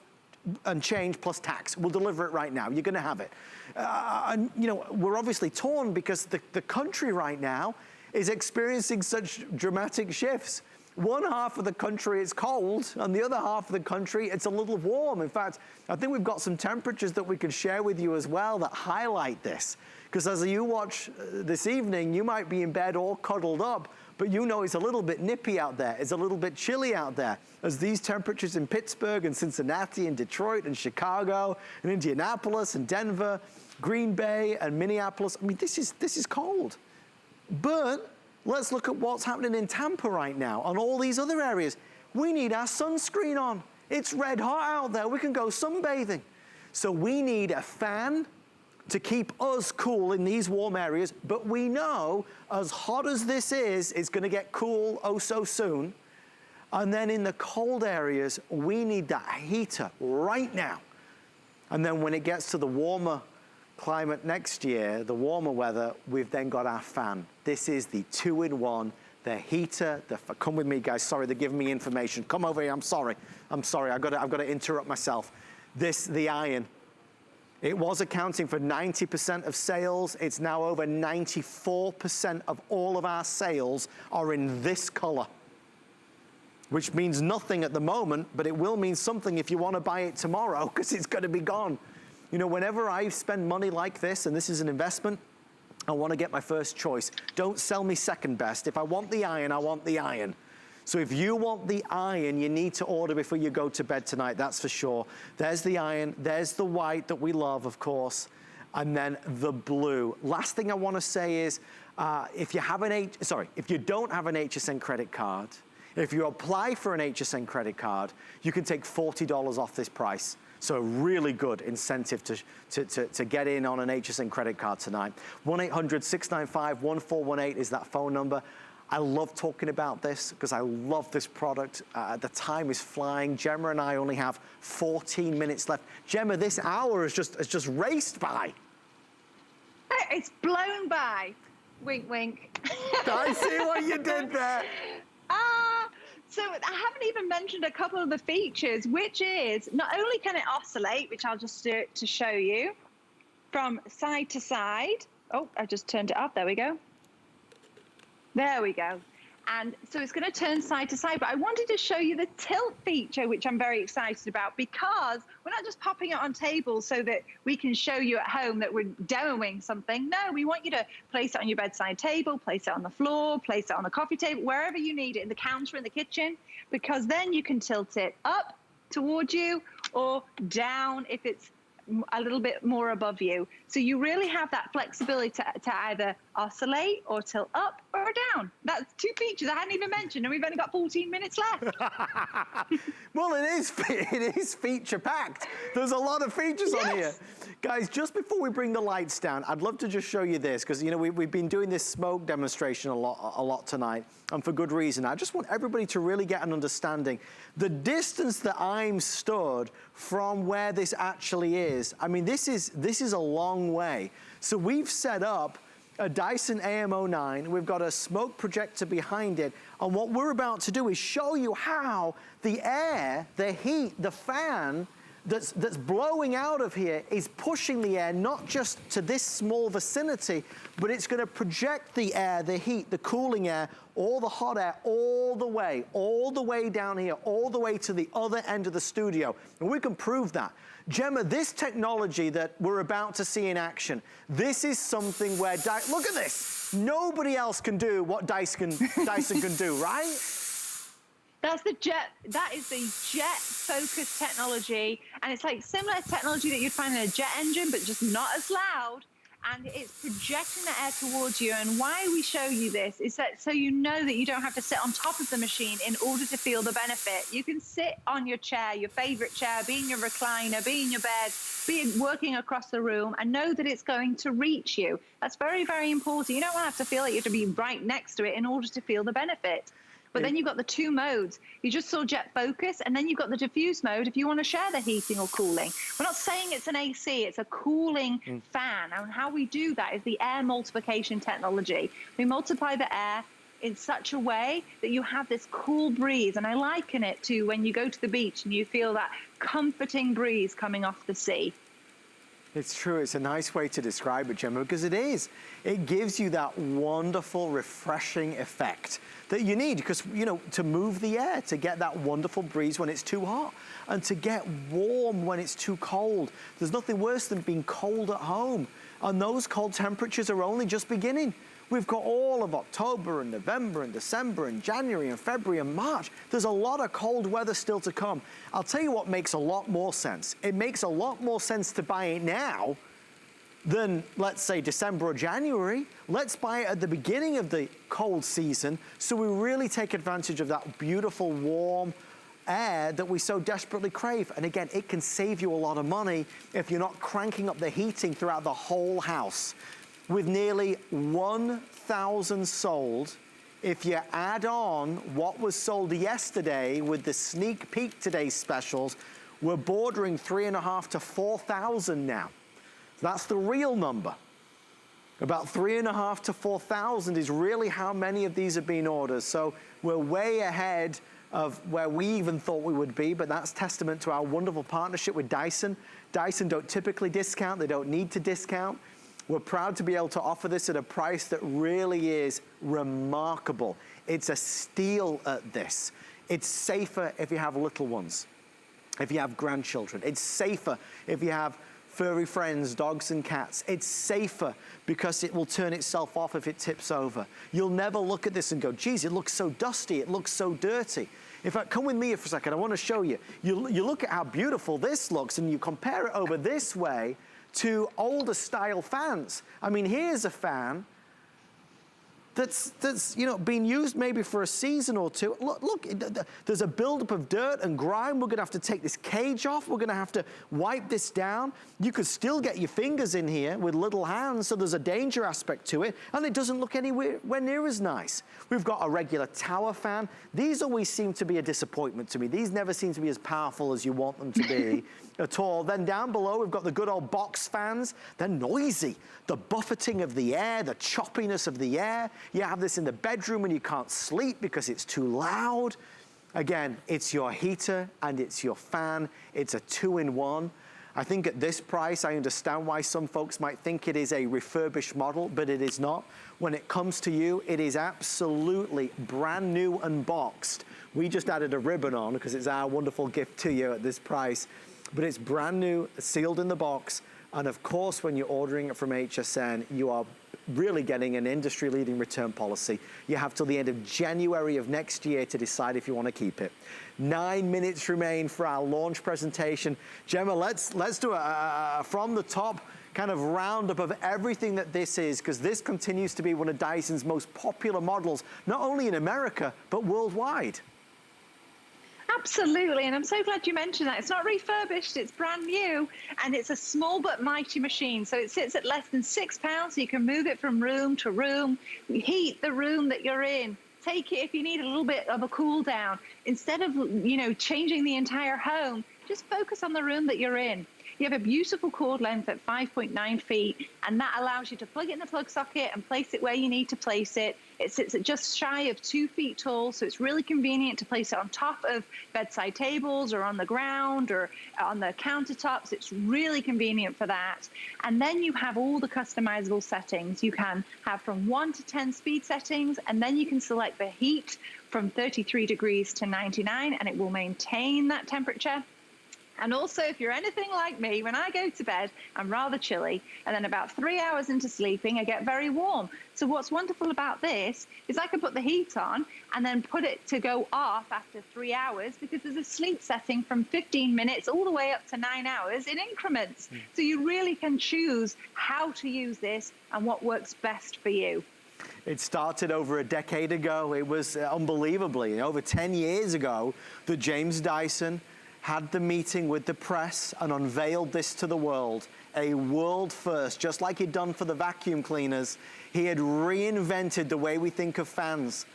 and change plus tax. We'll deliver it right now. You're gonna have it. And you know, we're obviously torn because the country right now is experiencing such dramatic shifts. One half of the country is cold, and the other half of the country, it's a little warm. In fact, I think we've got some temperatures that we can share with you as well that highlight this. Because as you watch this evening, you might be in bed all cuddled up, but you know it's a little bit nippy out there. It's a little bit chilly out there. As these temperatures in Pittsburgh and Cincinnati and Detroit and Chicago and Indianapolis and Denver, Green Bay and Minneapolis, I mean, this is cold. But let's look at what's happening in Tampa right now and all these other areas. We need our sunscreen on. It's red hot out there. We can go sunbathing. So we need a fan to keep us cool in these warm areas, but we know as hot as this is, it's gonna get cool oh so soon. And then in the cold areas, we need that heater right now. And then when it gets to the warmer climate next year, the warmer weather, we've then got our fan. This is the 2-in-1, the heater, come with me guys, sorry, they're giving me information. Come over here, I'm sorry, I've got to interrupt myself. The iron. It was accounting for 90% of sales. It's now over 94% of all of our sales are in this color, which means nothing at the moment, but it will mean something if you want to buy it tomorrow because it's going to be gone. You know, whenever I spend money like this, and this is an investment, I want to get my first choice. Don't sell me second best. If I want the iron, I want the iron. So if you want the iron, you need to order before you go to bed tonight, that's for sure. There's the iron, there's the white that we love, of course, and then the blue. Last thing I want to say is, if you don't have an HSN credit card, if you apply for an HSN credit card, you can take $40 off this price. So a really good incentive to get in on an HSN credit card tonight. 1-800-695-1418 is that phone number. I love talking about this because I love this product. The time is flying. Gemma and I only have 14 minutes left. Gemma, this hour has just raced by. It's blown by. Wink, wink. I see what you did there. So I haven't even mentioned a couple of the features, which is not only can it oscillate, which I'll just do it to show you, from side to side. Oh, I just turned it up. There we go. There we go. And so it's going to turn side to side, but I wanted to show you the tilt feature, which I'm very excited about, because we're not just popping it on tables so that we can show you at home that we're demoing something. No, we want you to place it on your bedside table, place it on the floor, place it on the coffee table, wherever you need it, in the counter, in the kitchen, because then you can tilt it up towards you or down if it's a little bit more above you. So you really have that flexibility to either oscillate or tilt up or down. That's 2 features I hadn't even mentioned, and we've only got 14 minutes left. Well, it is feature packed. There's a lot of features on here. Guys, just before we bring the lights down, I'd love to just show you this, because you know we've been doing this smoke demonstration a lot tonight, and for good reason. I just want everybody to really get an understanding. The distance that I'm stood from where this actually is, I mean, this is a long way. So we've set up a Dyson AM09, we've got a smoke projector behind it, and what we're about to do is show you how the air, the heat, the fan that's blowing out of here is pushing the air not just to this small vicinity, but it's gonna project the air, the heat, the cooling air, all the hot air, all the way down here, all the way to the other end of the studio. And we can prove that. Gemma, this technology that we're about to see in action, this is something where, look at this. Nobody else can do what Dyson can do, right? That is the jet focus technology. And it's like similar technology that you'd find in a jet engine, but just not as loud. and it's projecting the air towards you. And why we show you this is that so you know that you don't have to sit on top of the machine in order to feel the benefit. You can sit on your chair, your favorite chair, be in your recliner, be in your bed, be working across the room, and know that it's going to reach you. That's very, very important. You don't have to feel like you have to be right next to it in order to feel the benefit. But then you've got the two modes. You just saw jet focus, and then you've got the diffuse mode if you want to share the heating or cooling. We're not saying it's an AC, it's a cooling fan. And how we do that is the air multiplication technology. We multiply the air in such a way that you have this cool breeze. And I liken it to when you go to the beach and you feel that comforting breeze coming off the sea. It's true. It's a nice way to describe it, Gemma, because it is. It gives you that wonderful, refreshing effect that you need because, you know, to move the air, to get that wonderful breeze when it's too hot and to get warm when it's too cold. There's nothing worse than being cold at home. And those cold temperatures are only just beginning. We've got all of October and November and December and January and February and March. There's a lot of cold weather still to come. I'll tell you what makes a lot more sense. It makes a lot more sense to buy it now than, let's say, December or January. Let's buy it at the beginning of the cold season so we really take advantage of that beautiful, warm air that we so desperately crave. And again, it can save you a lot of money if you're not cranking up the heating throughout the whole house. With nearly 1,000 sold, if you add on what was sold yesterday with the sneak peek today's specials, we're bordering 3,500 to 4,000 now. That's the real number. About 3,500 to 4,000 is really how many of these have been ordered. So we're way ahead of where we even thought we would be, but that's testament to our wonderful partnership with Dyson. Dyson don't typically discount, they don't need to discount. We're proud to be able to offer this at a price that really is remarkable. It's a steal at this. It's safer if you have little ones, if you have grandchildren. It's safer if you have furry friends, dogs and cats. It's safer because it will turn itself off if it tips over. You'll never look at this and go, geez, it looks so dusty, it looks so dirty. In fact, come with me for a second. I want to show you. You look at how beautiful this looks and you compare it over this way to older style fans. I mean, here's a fan that's you know, been used maybe for a season or two. Look, there's a buildup of dirt and grime. We're gonna have to take this cage off. We're gonna have to wipe this down. You could still get your fingers in here with little hands, so there's a danger aspect to it, and it doesn't look anywhere near as nice. We've got a regular tower fan. These always seem to be a disappointment to me. These never seem to be as powerful as you want them to be at all. Then down below, we've got the good old box fans. They're noisy. The buffeting of the air, the choppiness of the air. You have this in the bedroom and you can't sleep because it's too loud. Again, it's your heater and it's your fan. It's a two-in-one. I think at this price, I understand why some folks might think it is a refurbished model, but it is not. When it comes to you, it is absolutely brand new unboxed. We just added a ribbon on because it's our wonderful gift to you at this price. But it's brand new, sealed in the box. And of course, when you're ordering it from HSN, you are really getting an industry-leading return policy. You have till the end of January of next year to decide if you want to keep it. 9 minutes remain for our launch presentation. Gemma, let's do a from the top kind of roundup of everything that this is, because this continues to be one of Dyson's most popular models, not only in America, but worldwide. Absolutely, and I'm so glad you mentioned that. It's not refurbished, it's brand new, and it's a small but mighty machine. So it sits at less than 6 pounds, so you can move it from room to room, heat the room that you're in, take it if you need a little bit of a cool down. Instead of, you know, changing the entire home, just focus on the room that you're in. You have a beautiful cord length at 5.9 feet, and that allows you to plug it in the plug socket and place it where you need to place it. It sits at just shy of 2 feet tall, so it's really convenient to place it on top of bedside tables or on the ground or on the countertops. It's really convenient for that. And then you have all the customizable settings. You can have from 1 to 10 speed settings, and then you can select the heat from 33 degrees to 99, and it will maintain that temperature. And also, if you're anything like me, when I go to bed, I'm rather chilly. And then about 3 hours into sleeping, I get very warm. So what's wonderful about this is I can put the heat on and then put it to go off after 3 hours, because there's a sleep setting from 15 minutes all the way up to 9 hours in increments. So you really can choose how to use this and what works best for you. It started over a decade ago. It was unbelievably, over 10 years ago, that James Dyson had the meeting with the press and unveiled this to the world. A world first, just like he'd done for the vacuum cleaners. He had reinvented the way we think of fans.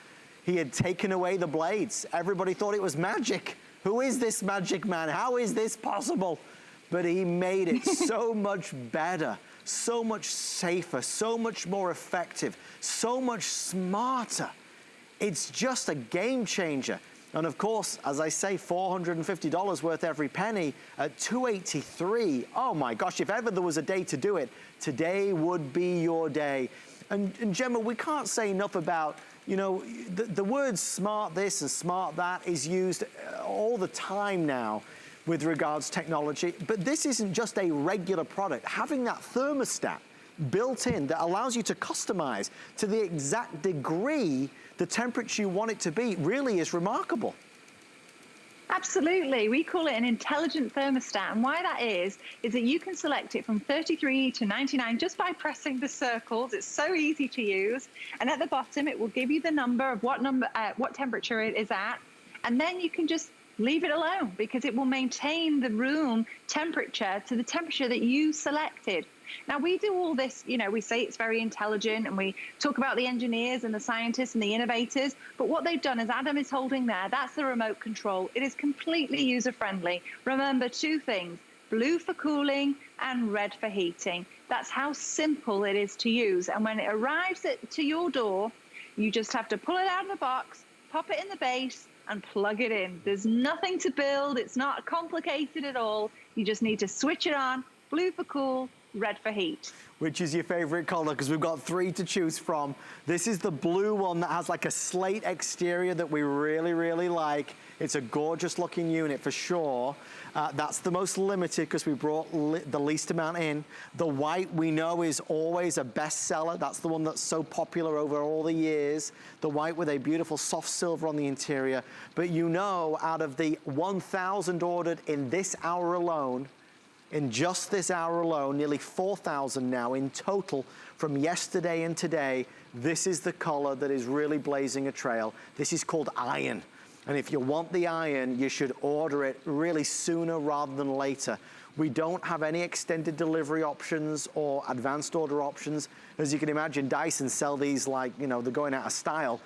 He had taken away the blades. Everybody thought it was magic. Who is this magic man? How is this possible? But he made it so much better, so much safer, so much more effective, so much smarter. It's just a game changer. And of course, as I say, $450 worth every penny at $283. Oh my gosh, if ever there was a day to do it, today would be your day. And Gemma, we can't say enough about, you know, the words smart this and smart that is used all the time now with regards to technology. But this isn't just a regular product. Having that thermostat built in that allows you to customize to the exact degree the temperature you want it to be really is remarkable. Absolutely. We call it an intelligent thermostat. And why that is that you can select it from 33 to 99 just by pressing the circles. It's so easy to use. And at the bottom, it will give you the number of what temperature it is at. And then you can just leave it alone, because it will maintain the room temperature to the temperature that you selected. Now, we do all this, you know, we say it's very intelligent, and we talk about the engineers and the scientists and the innovators, but what they've done, as Adam is holding there, that's the remote control. It is completely user-friendly. Remember two things: blue for cooling and red for heating. That's how simple it is to use. And when it arrives to your door, you just have to pull it out of the box, pop it in the base, and plug it in. There's nothing to build. It's not complicated at all. You just need to switch it on, blue for cool, red for heat. Which is your favorite color? Because we've got 3 to choose from. This is the blue one that has like a slate exterior that we really, really like. It's a gorgeous looking unit for sure. That's the most limited because we brought the least amount in. The white we know is always a bestseller. That's the one that's so popular over all the years. The white with a beautiful soft silver on the interior. But you know, out of the 1,000 ordered in this hour alone, in just this hour alone, nearly 4,000 now in total from yesterday and today, this is the color that is really blazing a trail. This is called iron. And if you want the iron, you should order it really sooner rather than later. We don't have any extended delivery options or advanced order options. As you can imagine, Dyson sell these like, you know, they're going out of style.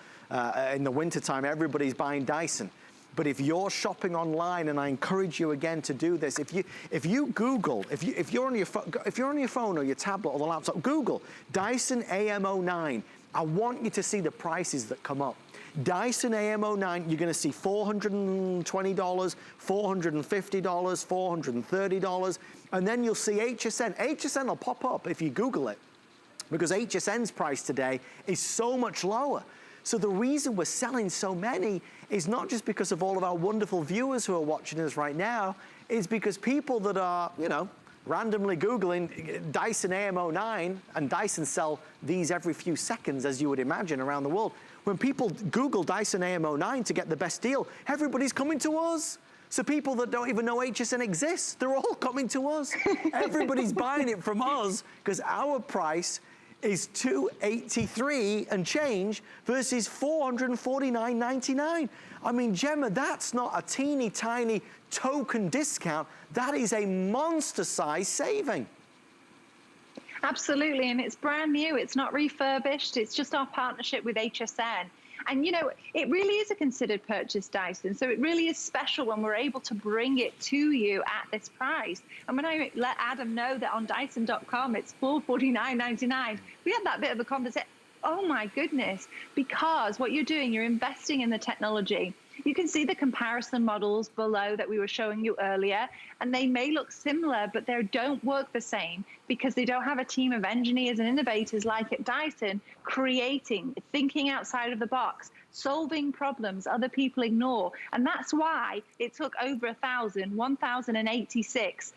In the wintertime, everybody's buying Dyson. But if you're shopping online, and I encourage you again to do this, if you Google, if you're on your phone or your tablet or the laptop, Google Dyson AM09. I want you to see the prices that come up. Dyson AM09, you're going to see $420, $450, $430, and then you'll see HSN. HSN will pop up if you Google it, because HSN's price today is so much lower. So the reason we're selling so many is not just because of all of our wonderful viewers who are watching us right now, is because people that are, you know, randomly Googling Dyson AM09, and Dyson sell these every few seconds, as you would imagine, around the world. When people Google Dyson AM09 to get the best deal, everybody's coming to us. So people that don't even know HSN exists, they're all coming to us. Everybody's buying it from us because our price is $283 and change versus $449.99. I mean, Gemma, that's not a teeny tiny token discount. That is a monster size saving. Absolutely, and it's brand new. It's not refurbished. It's just our partnership with HSN. And, you know, it really is a considered purchase, Dyson. So it really is special when we're able to bring it to you at this price. And when I let Adam know that on Dyson.com it's $449.99, we had that bit of a conversation. oh my goodness, because what you're doing, you're investing in the technology. You can see the comparison models below that we were showing you earlier, and they may look similar, but they don't work the same because they don't have a team of engineers and innovators like at Dyson creating, thinking outside of the box, solving problems other people ignore. And that's why it took over 1,086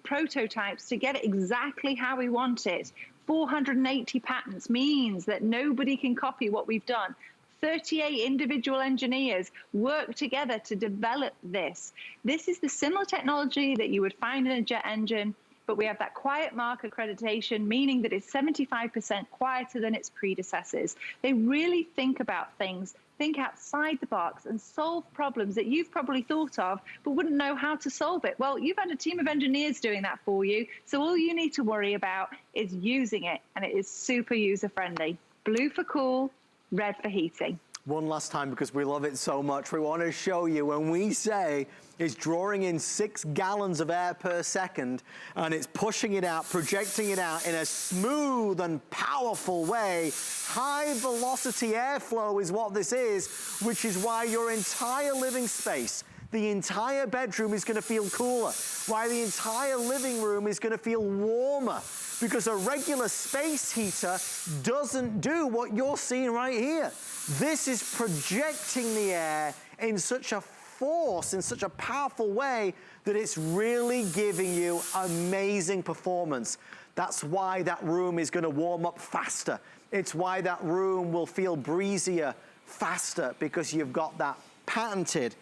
prototypes to get it exactly how we want it. 480 patents means that nobody can copy what we've done. 38 individual engineers work together to develop this. This is the similar technology that you would find in a jet engine, but we have that quiet mark accreditation, meaning that it's 75% quieter than its predecessors. They really think about things, think outside the box, and solve problems that you've probably thought of, but wouldn't know how to solve it. Well, you've had a team of engineers doing that for you, so all you need to worry about is using it, and it is super user-friendly. Blue for cool, red for heating. One last time, because we love it so much, we want to show you when we say it's drawing in 6 gallons of air per second and it's pushing it out, projecting it out in a smooth and powerful way. High velocity airflow is what this is, which is why your entire living space, the entire bedroom is going to feel cooler, why the entire living room is going to feel warmer, because a regular space heater doesn't do what you're seeing right here. This is projecting the air in such a force, in such a powerful way that it's really giving you amazing performance. That's why that room is going to warm up faster. It's why that room will feel breezier faster, because you've got that patented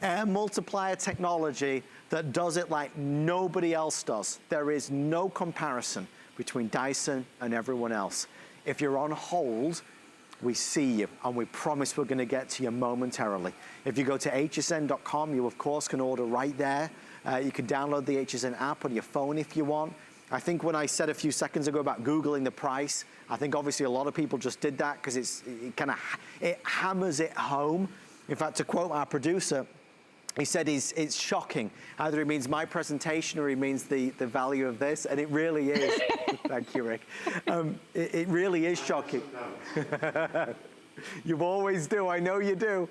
air multiplier technology that does it like nobody else does. There is no comparison between Dyson and everyone else. If you're on hold, we see you, and we promise we're going to get to you momentarily. If you go to hsn.com, you of course can order right there. You can download the HSN app on your phone if you want. I think when I said a few seconds ago about Googling the price, I think obviously a lot of people just did that because it hammers it home. In fact, to quote our producer, he said it's shocking. Either it means my presentation or it means the value of this, and it really is. Thank you, Rick. It really is shocking. You always do, I know you do.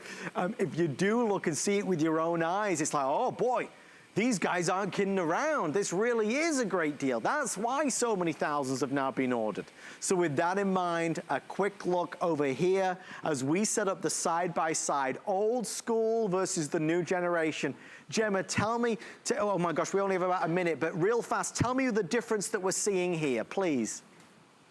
If you do look and see it with your own eyes, it's like, oh boy, these guys aren't kidding around. This really is a great deal. That's why so many thousands have now been ordered. So with that in mind, a quick look over here as we set up the side-by-side, old school versus the new generation. Gemma, tell me, oh my gosh, we only have about a minute, but real fast, tell me the difference that we're seeing here, please.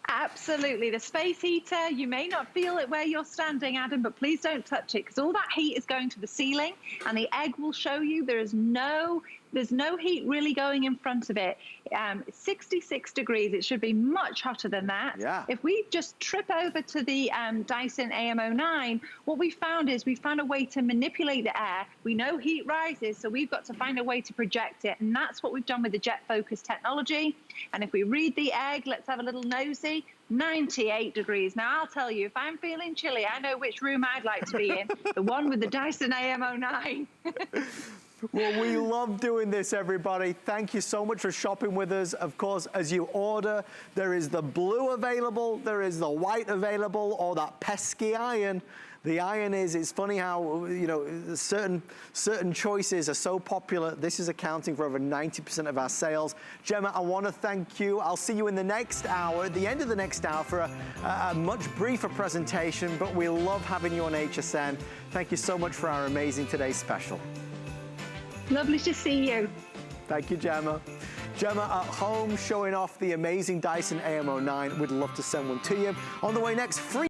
Absolutely. The space heater, you may not feel it where you're standing, Adam, but please don't touch it because all that heat is going to the ceiling, and the egg will show you there's no heat really going in front of it. 66 degrees, it should be much hotter than that. Yeah. If we just trip over to the Dyson AM09, what we found is we found a way to manipulate the air. We know heat rises, so we've got to find a way to project it, and that's what we've done with the jet focus technology. And if we read the egg, let's have a little nosy. 98 degrees. Now, I'll tell you, if I'm feeling chilly, I know which room I'd like to be in. The one with the Dyson AM09. Well, we love doing this, everybody. Thank you so much for shopping with us. Of course, as you order, there is the blue available, there is the white available, or that pesky iron. The iron it's funny how, you know, certain choices are so popular. This is accounting for over 90% of our sales. Gemma, I want to thank you. I'll see you in the next hour, at the end of the next hour, for a much briefer presentation, but we love having you on HSN. Thank you so much for our amazing Today's Special. Lovely to see you. Thank you, Gemma. Gemma at home showing off the amazing Dyson AM09. We'd love to send one to you. On the way next, free